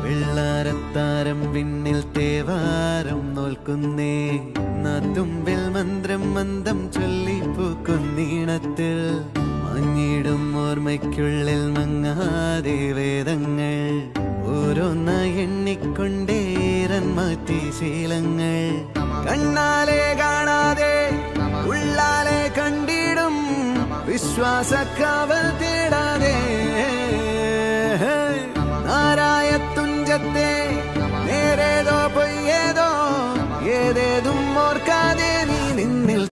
വെള്ളാരത്താരം വിണ്ണിൽ തേവാരം നോൽക്കുന്നേ നാത്തുമ്പിൽ മന്ത്രം മന്ദം ചൊല്ലിപ്പൂക്കുന്നീണത്തിൽ മഞ്ഞിടും ഓർമ്മയ്ക്കുള്ളിൽ മങ്ങാതെ വേദങ്ങൾ ഓരോന്നായി എണ്ണിക്കൊണ്ടേരൻ മാറ്റി ശീലങ്ങൾ കണ്ണാലെ കാണാതെ ഉള്ളാലെ കണ്ടിടും വിശ്വാസക്കാവൽ തേടാ